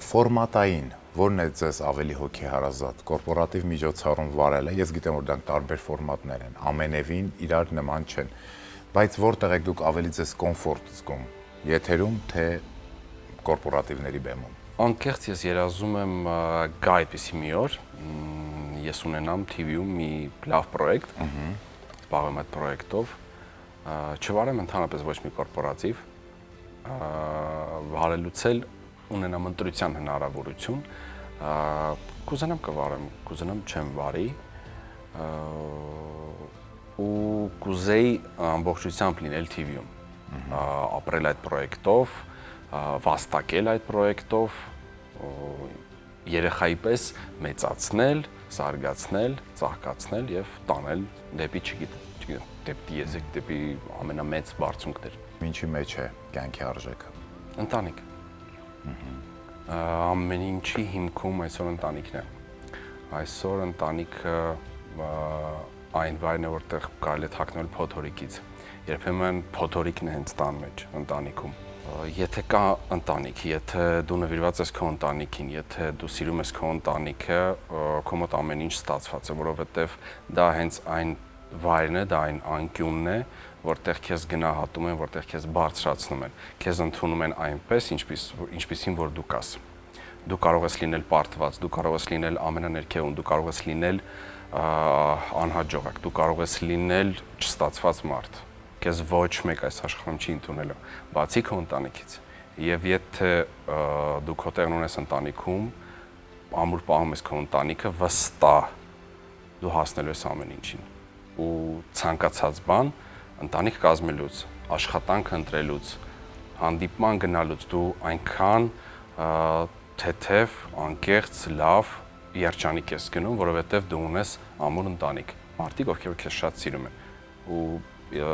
Ֆորմատային որն է ձեզ ավելի հոգեհարազատ, կորպորատիվ միջոցառում վարելը, ես գիտեմ որ դրանք տարբեր ֆորմատներ են, ամենևին իրար նման չեն, բայց որտեղ եք դուք ավելի ձեզ կոմֆորտ զգում, եթերում թե կորպորատիվների բեմում։ Անկեղծ ես երազում եմ գա այդպիսի մի օր, ես ունենամ TV-ում մի լավ պրոյեկտ, զբաղվեմ այդ պրոյեկտով, չվարեմ ընդհանրապես ոչ մի կորպորատիվ, վարելուց էլ ունենամ ընտրության հնարավորություն, կուզենամ կվարեմ, կուզենամ չեմ վարի, ու կուզեի ամբողջությամբ լինել TV-ում, ապրել այդ պրոյեկտով, վաստակել այդ պրոյեկտով, երեխայի պես մեծացնել, զարգացնել, ծաղկացնել եւ տանել դեպի, չգիտեմ, դեպի եզեք, դեպի ամենամեծ բարձունքներ։ Ինչի մեջ է կյանքի արժեքը։ Ընտանիք։ Ամեն ինչի հիմքում այսօր ընտանիքն է։ Այսօր ընտանիքը այն վայրն է, որտեղ կարելի է թաքնվել փոթորիկից։ Երբեմն փոթորիկն է հենց տան մեջ, ընտանիքում։ Եթե կա ընտանիք, եթե դու նվիրված ես քո ընտանիքին, եթե դու սիրում ես քո ընտանիքը, քո մոտ ամեն ինչ ստացված է, որովհետև դա հենց այն վայրն է, դա այն անկյունն է, որտեղ քեզ գնահատում են, որտեղ քեզ բարձրացնում են, քեզ ընդունում են այնպես, ինչպիսին որ դու կաս։ Դու կարող ես լինել պարտված, դու կարող ես լինել ամենաներքևում, դու կարող ես լինել անհաջողակ, դու կարող ես լինել չստացված մարդ։ Քեզ ոչ մեկ այս աշխարհում չի ընդունելու, բացի քո ընտանիքից։ Եվ եթե դու քո տեղն ունես ընտանիքում, ամուր պահում ես քո ընտանիքը, վստահ դու հասնելու ես ամեն ինչին։ Ու ցանկացած բան ընտանիք կազմելուց, աշխատանք ընտրելուց, հանդիպման գնալուց դու այնքան թեթև, անկեղծ, լավ երջանիկ ես գնում, որովհետև դու ունես ամուր ընտանիք, մարդիկ, ովքեր քեզ շատ սիրում են, ու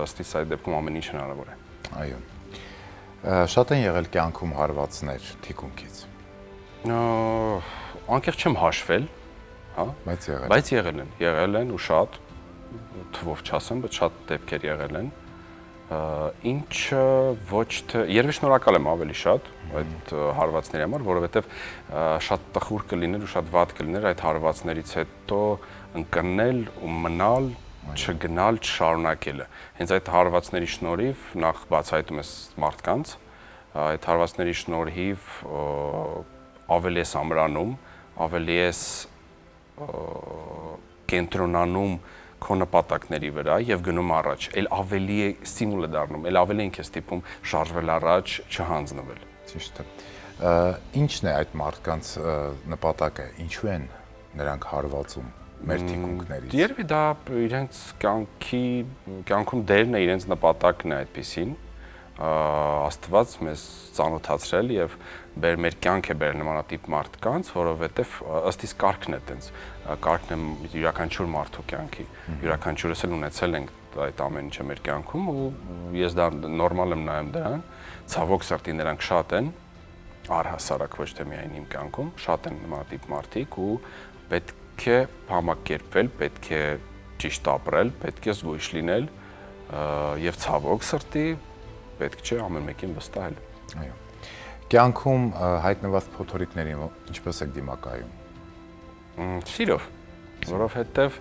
ըստ իս այդ դեպքում ամեն ինչ հնարավոր է։ Այո։ Շատ են եղել կյանքում հարվածներ թիկունքից։ Անկեղծ չեմ հաշվել, հա, բայց եղել են ու շատ, թվով չասեմ, բայց շատ դեպքեր եղել են, ինչը ոչ թե երևի շնորհակալ եմ ավելի շատ այդ հարվածների համար, որովհետև շատ տխուր կլիներ ու շատ վատ կլիներ այդ հարվածներից հետո ընկնել ու մնալ, չգնալ, չշարունակելը։ Հենց այդ հարվածների շնորհիվ նախ բացահայտում ես մարդկանց, այդ հարվածների շնորհիվ ավելի ես ամրանում, ավելի ես կենտրոնանում քո նպատակների վրա եւ գնում առաջ, ել ավելի է ստիմուլ է դառնում, ել ավելի ենք է ստիպում շարժվել առաջ, չհանձնվել։ Ճիշտ է։ Ինչն է այդ մարդկանց նպատակը, ինչու են նրանք հարվածում մեր թիկունքներից։ Երևի դա իրենց կյանքում դերն է, իրենց նպատակն է այդպեսին, Աստված մեզ ծանոթացրել եւ մեր կյանք է բերել նմանատիպ մարդկանց, որովհետեւ ըստ իս կարգն է տենց, կարգն է յուրաքանչյուր մարդու կյանքի, յուրաքանչյուրս էլ ունեցել ենք այդ ամեն ինչը մեր կյանքում ու ես դա նորմալ եմ նայում դրան, ցավոք սրտի նրանք շատ են, առհասարակ ոչ թե միայն իմ կյանքում, շատ են նմանատիպ մարդիկ ու պետք է համակերպվել, պետք է ճիշտ ապրել, պետք է զգույշ լինել եւ ցավոք սրտի պետք չէ ամեն մեկին վստահել։ Այո։ Կյանքում հայտնված փոթորիկներին ինչպես եք դիմակայում։ Սիրով, որովհետեւ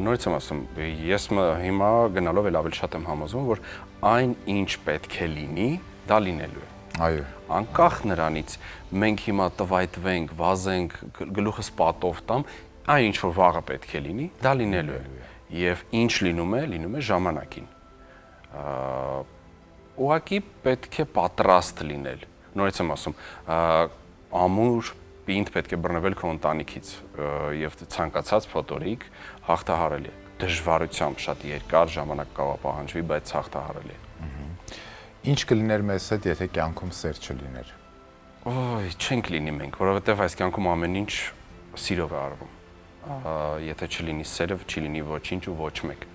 նորից եմ ասում, ես հիմա գնալով էլ ավելի շատ եմ համոզվում, որ այն ինչ պետք է լինի, դա լինելու է։ Այո։ Անկախ նրանից մենք հիմա տվայտվենք, վազենք, գլուխս պատով տամ, այն ինչ որ վաղը պետք է լինի, դա լինելու է։ Եվ ինչ լինում է ժամանակին։ Ուղղակի պետք է պատրաստ լինել։ Նորից եմ ասում, ամուր պինդ պետք է բռնվել քո ընտանիքից եւ ցանկացած փոթորիկ հաղթահարելի է։ Դժվարությամբ շատ երկար ժամանակ կարող պահանջվի, բայց հաղթահարելի է։ Ինչ կլիներ մեզ հետ, եթե կյանքում սեր չլիներ։ Ոյ, չենք լինի մենք, որովհետեւ այս կյանքում ամեն ինչ սիրով է արվում։ Եթե չլինի սերը, չի լինի ոչինչ ու ոչ մեկ։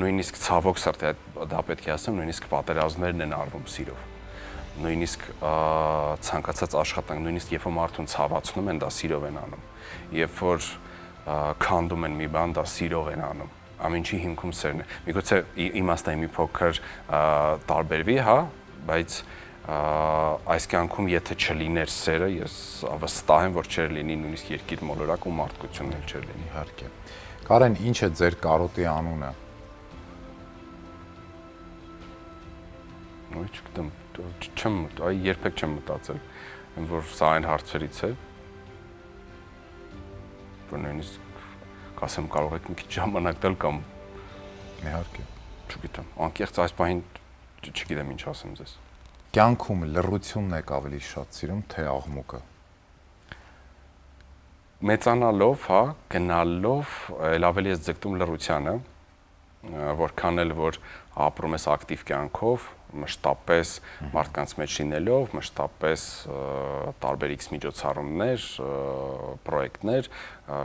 Նույնիսկ ցավոք սրտի դա պետք է ասեմ, նույնիսկ պատերազմներն են արվում սիրով։ Նույնիսկ ցանկացած աշխատանք, նույնիսկ երբ որ մարդուն ցավացնում են, դա սիրով են անում։ Երբ որ քանդում են մի բան, դա սիրով են անում։ Ամեն ինչի հիմքում սերն է։ Միգուցե իմաստային մի փոքր տարբերվի, հա, բայց այս կյանքում եթե չլիներ սերը, ես վստահ եմ, որ չէր լինի նույնիսկ երկիր մոլորակ ու մարդկությունն էլ չէր լինի։ Իհարկե։ Կարեն, ինչ է ձեր կարոտի անունը։ Ոյ, չգիտեմ, երբեք չեմ մտածել, որ սա այն հարցերից է, որ նույնիսկ ասեմ կարող եք մի քիչ ժամանակ տալ կամ Իհարկե։ Չգիտեմ, անկեղծ այս պահին չգիտեմ ինչ ասեմ ձեզ։ Կյանքում լռությունն եք ավելի շատ սիրում, թե աղմուկը։ Մեծանալով, հա, գնալով էլ ավելի ես ձգտում լռությանը, որքան էլ որ ապրում ես ակտիվ կյանքով, մշտապես մարդկանց մեջ լինելով, մշտապես տարբեր X միջոցառումներ, պրոյեկտներ,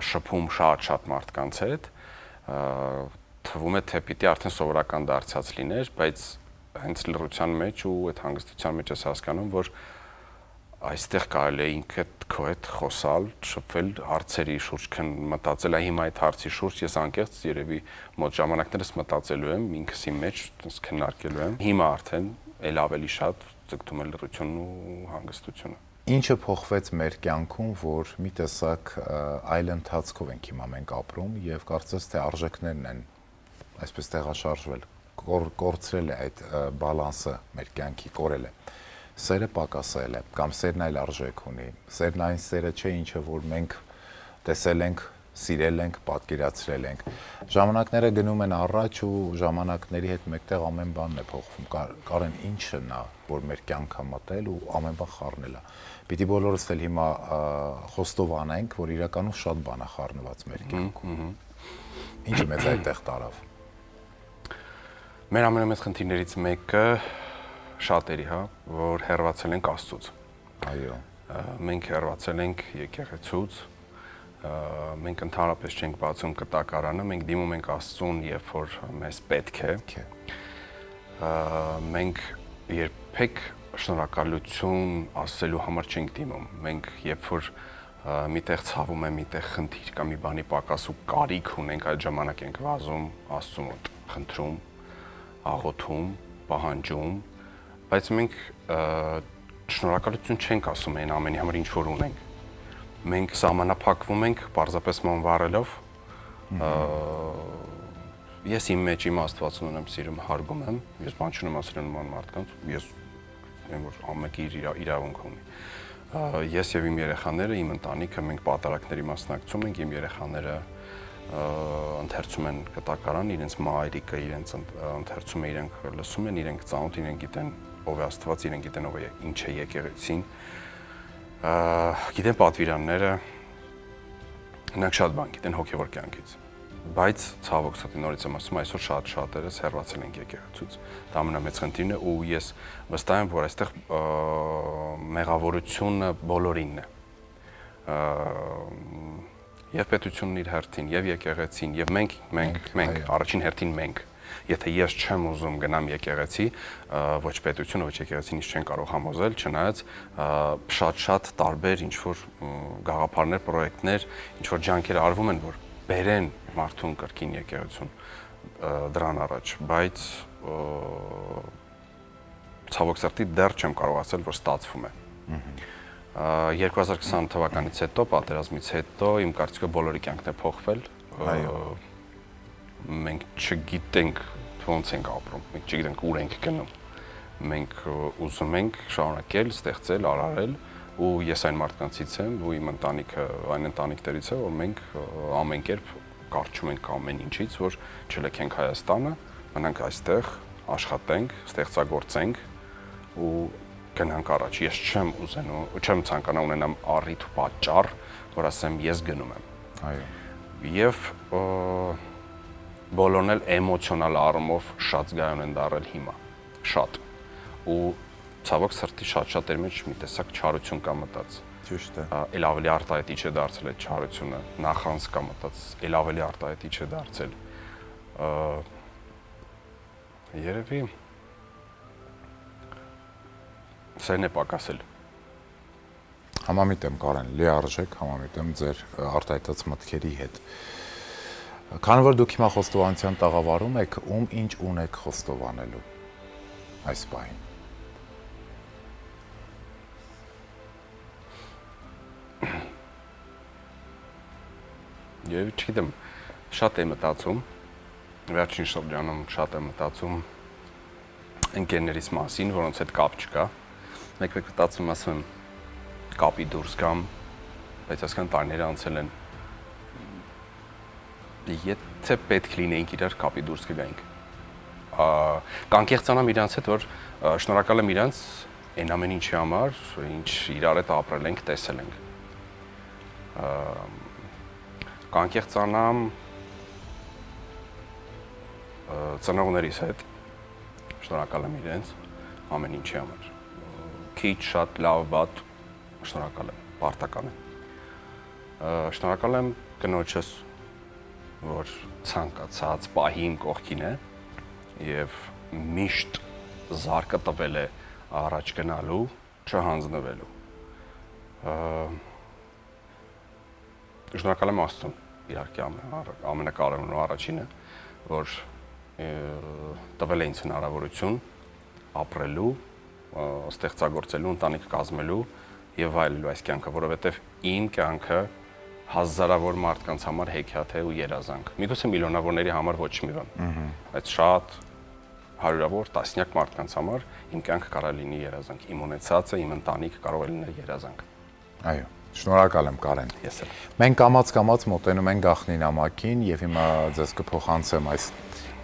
շփում շատ մարդկանց հետ, թվում է թե պիտի արդեն սովորական դարձած լիներ, բայց հենց լռության մեջ ու այդ հանգստության մեջ ես հասկանում, որ այստեղ կարելի է ինքդ քո հետ խոսալ, շփվել, հարցերի շուրջ մտածել, հիմա այդ հարցի շուրջ ես անկեղծ երևի մոտ ժամանակներս մտածելու եմ, ինքս իմ մեջ քննարկելու եմ։ Հիմա արդեն էլ ավելի շատ ձգտում եմ լռությունն ու հանգստությունը։ Ինչը փոխվեց մեր կյանքում, որ մի տեսակ այլ ընթացքով ենք հիմա մենք ապրում եւ կարծես թե արժեքներն են այսպես տեղաշարժվել, կորցրել է այդ բալանսը մեր կյանքի, կորել է։ Սերը պակասել է, կամ սերն այլ արժեք ունի։ Սերն այն սերը չէ, ինչը որ մենք տեսել ենք, սիրել ենք, պատկերացրել ենք։ Ժամանակները գնում են առաջ ու ժամանակների հետ մեկտեղ ամեն բանն է փոխվում։ Կարեն ինչը նա, որ մեր կյանքը մտել ու ամեն բան խառնել է։ Պիտի բոլորս էլ հիմա խոստովանենք, որ իրականում շատ բան է խառնված մեր կյանքում։ Ինչը մեզ այդտեղ տարավ։ Մեր ամենամեծ խնդիրներից մեկը շատերի, հա, որ հեռացել ենք Աստծուց։ Այո։ Մենք հեռացել ենք եկեղեցուց, մենք ընդհանրապես չենք բացում կտակարանը, մենք դիմում ենք Աստծուն, երբ որ մեզ պետք է։ Մենք երբեք շնորհակալություն ասելու համար չենք դիմում։ Մենք երբ որ միտեղ ցավում է, միտեղ խնդիր կա, մի բանի պակաս ու կարիք ունենք, այդ ժամանակ ենք վազում Աստծու մոտ, խնդրում, աղոթում, պահանջում, բայց մենք շնորհակալություն չենք ասում այն ամենի համար, ինչ որ ունենք։ Մենք սահմանափակվում ենք պարզապես ման վառելով։ Ես իմ մեջ իմ Աստվածն ունեմ, սիրում, հարգում եմ, ես բան չունեմ ասել նման մարդկանց, ես եմ որ ամենը իր իրավունք ունի։ Ես եւ իմ երեխաները, իմ ընտանիքը, մենք պատարակների մասնակցում ենք, իմ երեխաները ընթերցում են կտակարան, իրենց մայրիկը իրենց ընթերցում է, իրենք լսում են, իրենք ծանոթ, իրենք գիտեն ով է Աստված, իրենք գիտեն ով է ինչ է եկեղեցին, գիտեն պատվիրանները, նրանք շատ բան գիտեն հոգևոր կյանքից, բայց ցավոք սրտի նորից եմ ասում, այսօր շատերս հեռացել ենք եկեղեցուց, դա ամենամեծ խնդիրն է ու ես վստահ եմ, որ այստեղ մեղավորությունը բոլորինն է, եւ պետությունն իր հերթին, եւ եկեղեցին, եւ մենք առաջին հերթին մենք, եթե ես չեմ ուզում գնամ եկեղեցի, ոչ պետությունը, ոչ եկեղեցին ինձ չեն կարող համոզել, չնայած շատ տարբեր ինչ որ գաղափարներ, պրոյեկտներ, ինչ որ ջանքեր արվում են, որ բերեն մարդուն կրկին եկեղեցուն դրան առաջ, բայց ցավոք սրտի դեռ չեմ կարող ասել, որ ստացվում է։ 2020 թվականից հետո, պատերազմից հետո իմ կարծիքով բոլորի կյանքն է փոխվել։ Մենք չգիտենք ոնց ենք ապրում, մենք չգիտենք ուր ենք գնում։ Մենք ուզում ենք շարունակել, ստեղծել, արարել ու ես այն մարդկանցից եմ ու իմ ընտանիքը այն ընտանիքներից է, որ մենք ամեն կերպ կարճում ենք ամեն ինչից, որ չլքենք Հայաստանը, մնանք այստեղ, աշխատենք, ստեղծագործենք ու գնանք առաջ։ Ես չեմ ցանկանա ունենամ առիթ ու պատճառ, որ ասեմ ես գնում եմ։ Այո։ Եվ բոլորն էլ էմոցիոնալ առումով շատ զգայուն են դառել հիմա, շատ։ Ու ցավոք սրտի շատ-շատերի մեջ մի տեսակ չարություն կա մտած։ Ճիշտ է։ Էլ ավելի արտահայտիչ է դարձել այդ չարությունը, նախանց կա մտած, էլ ավելի արտահայտիչ է դարձել։ Երևի սերն է պակասել։ Համամիտ եմ Կարեն, լիարժեք համամիտ եմ ձեր արտահայտած մտքերի հետ։ Քանի որ դուք հիմա խոստովանության տաղավարում եք, ում ինչ ունեք խոստովանելու այս պահին։ Եվ չգիտեմ, շատ եմ մտածում, վերջին շրջանում շատ եմ մտածում ընկերներիս մասին, որոնց հետ կապ չկա։ Մեկ-մեկ մտածում ասում եմ կապի դուրս գամ, բայց այսքան տարիներ անցել են, եթե պետք լինեինք իրար կապի դուրս կգայինք։ Կանկեղծանամ իրանց հետ, որ շնորհակալ եմ իրանց այն ամեն ինչի համար, ինչ իրար հետ ապրել ենք, տեսել ենք։ Կանկեղծանամ ծնողներիս հետ, շնորհակալ եմ իրենց ամեն ինչի համար։ Քիչ, շատ, լավ, վատ, շնորհակալ եմ, պարտական եմ։ Շնորհակալ եմ կնոջս, որ ցանկացած պահի իմ կողքին է եւ միշտ զարկը տվել է առաջ գնալու, չհանձնվելու։ Շնորհակալ եմ Աստծուն, իհարկե ամենակարևորն ու առաջինը, որ տվել է ինձ հնարավորություն ապրելու, ստեղծագործելու, ընտանիք կազմելու եւ վայելելու այս կյանքը, որովհետեւ իմ կյանքը հազարավոր մարդկանց համար հեքիաթ է ու երազանք։ Միգուցե միլիոնավորների համար ոչ մի բան, բայց շատ հարյուրավոր, տասնյակ մարդկանց համար իմ կյանքը կարող է լինի երազանք, իմ ունեցածը, իմ ընտանիքը կարող է լինել երազանք։ Այո, շնորհակալ եմ Կարեն։ Ես էլ։ Մենք կամաց մոտենում ենք գաղտնի նամակին եւ հիմա ձեզ կփոխանցեմ այս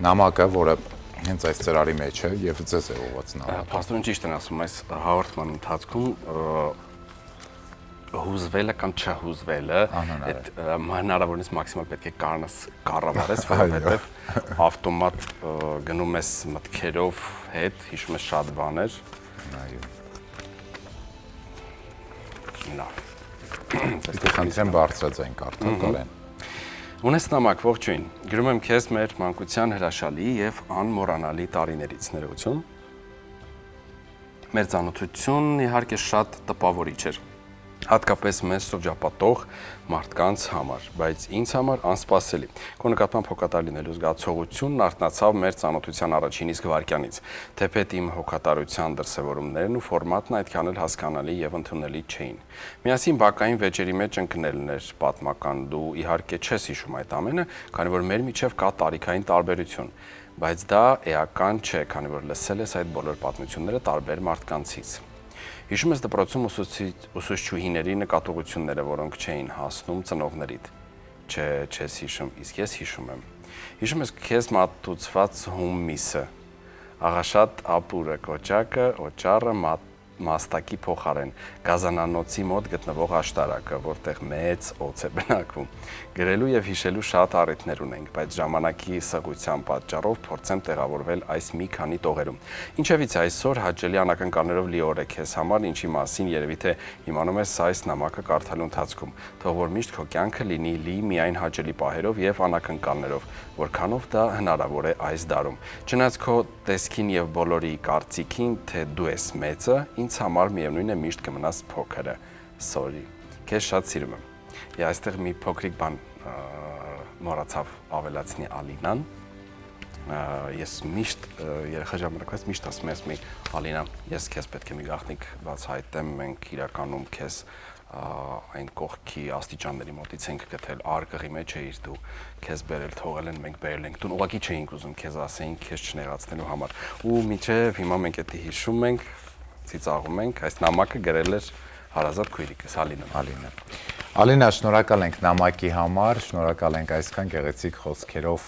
նամակը, որը հենց այս ծրարի մեջ է եւ ձեզ է ուղղված նամակը։ Պաստորեն ճիշտ են ասում, այս հաղորդման ընթացքում հուզվելը կամ չհուզվելը, այդ հնարավորինս մաքսիմալ պետք է կառավարես, որովհետև ավտոմատ գնում ես մտքերով հետ, հիշում ես շատ բաներ։ Այո։ Լավ։ Պիտի խնդրեմ բարձրաձայն կարդալ Կարեն։ Ունես նամակ, ողջույն։ Գրում եմ քեզ մեր մանկության հրաշալի եւ անմոռանալի տարիներից ներողություն։ Մեր ծանոթությունն իհարկե շատ տպավորիչ էր, հատկապես մեզ շրջապատող մարդկանց համար, բայց ինձ համար անսպասելի։ Քո նկատմամբ հոգատար լինելու զգացողությունն արթնացավ մեր ծանոթության առաջին իսկ վայրկյանից։ Թեպետ իմ հոգատարության դրսևորումներն ու ֆորմատն այդքան էլ հասկանալի եւ ընդունելի չէին։ Միասին բակային վեճերի մեջ ընկնելն էր պատմական, դու իհարկե չես հիշում այդ ամենը, քանի որ մեր միջև կա տարիքային տարբերություն, բայց դա էական չէ, քանի որ լսել ես այդ բոլոր պատմությունները տարբեր մարդկանցից։ Հիշում ես դպրոցում ուսուցչուհիների նկատողությունները, որոնք չէին հասնում ծնողներիդ։ Չէ, չես հիշում, իսկ ես հիշում եմ։ Հիշում ես քեզ մատուցված հումմիսը, աղաշատ ապուրը, կոճակը, օճառը, մաստակի փոխարեն, գազանանոցի մոտ գտնվող աշտարակը, որտեղ մեծ օձ է բնակվում։ Գրելու եւ հիշելու շատ առիթներ ունենք, բայց ժամանակի սղության պատճառով փորձեմ տեղավորվել այս մի քանի տողերում։ Ինչևից այսօր հաճելի անակնկալներով լիոր է քեզ համար, ինչի մասին երևի թե իմանում ես այս նամակը կարդալու ընթացքում։ Թող որ միշտ քո կյանքը լինի լի միայն հաճելի պահերով եւ անակնկալներով, որքանով դա հնարավոր է այս դարում։ Չնայած քո տեսքին եւ բոլորի կարծիքին, թե դու ես մեծը, ինձ համար միևնույն է միշտ կմնաս փոքրը։ Sorry։ Քեզ շատ սիրում եմ։ Եվ այստեղ մի փոքրիկ բան մոռացավ ավելացնի Ալինան։ Ես միշտ երեխա ժամանակվեց միշտ ասում ես մի Ալինա, ես քեզ պետք է մի գաղտնիք բացահայտեմ, մենք իրականում քեզ այն կողքի աստիճանների մոտից ենք գտել, արկղի մեջ էիր դու, քեզ բերել թողել են, մենք բերել ենք, դու ուղղակի չէինք ուզում քեզ ասեինք քեզ չնեղացնելու համար։ Ու մինչև հիմա մենք դա հիշում ենք, ծիծաղում ենք, այս նամակը գրել էր հարազատ քույրիկս Ալինան։ Ալինա, շնորհակալ ենք նամակի համար, շնորհակալ ենք այսքան գեղեցիկ խոսքերով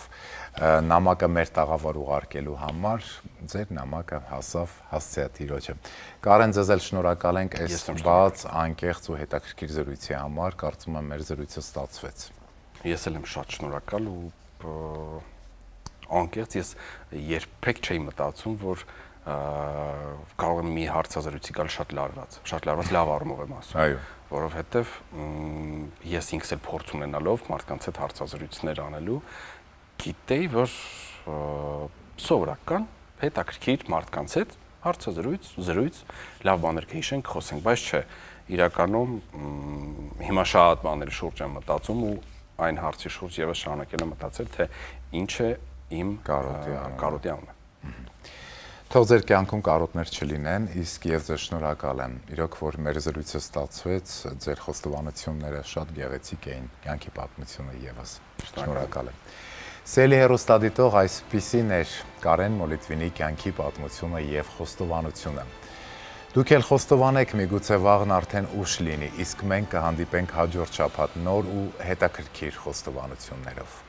նամակը մեր տաղավար ուղարկելու համար, ձեր նամակը հասավ հասցեատիրոջը։ Կարեն, ձեզ էլ շնորհակալ ենք այս բաց, անկեղծ ու հետաքրքիր զրույցի համար, կարծում եմ մեր զրույցը ստացվեց։ Ես էլ եմ շատ շնորհակալ ու անկեղծ ես երբեք չէի մտածում, որ կարող եմ մի հարցազրույցի գալ շատ լարված լավ առումով եմ ասում։ Այո։ Որովհետև ես ինքս էլ փորձ ունենալով մարդկանց հետ հարցազրույցներ անելու, գիտեի, որ սովորական հետաքրքիր մարդկանց հետ հարցազրույց, լավ բաներ կհիշենք, խոսենք, բայց չէ, իրականում հիմա շատ բաների շուրջ եմ մտածում ու այն հարցի շուրջ եւս շարունակել եմ մտածել, թե ինչ է իմ կարոտի անունը։ Թող ձեր կյանքում կարոտներ չլինեն, իսկ ես ձեզ շնորհակալ եմ։ Իրոք որ մեր զրույցը ստացվեց, ձեր խոստովանությունները շատ գեղեցիկ էին, կյանքի պատմությունը եւս։ Շնորհակալ եմ։ Սելի հեռուստադիտող, այսպիսին էր Կարեն Մոլիտվինի կյանքի պատմությունը եւ խոստովանությունը։ Դուք էլ խոստովանեք, միգուցե վաղն արդեն ուշ լինի, իսկ մենք կհանդիպենք հաջորդ շաբաթ նոր ու հետաքրքիր խոստովանություններով։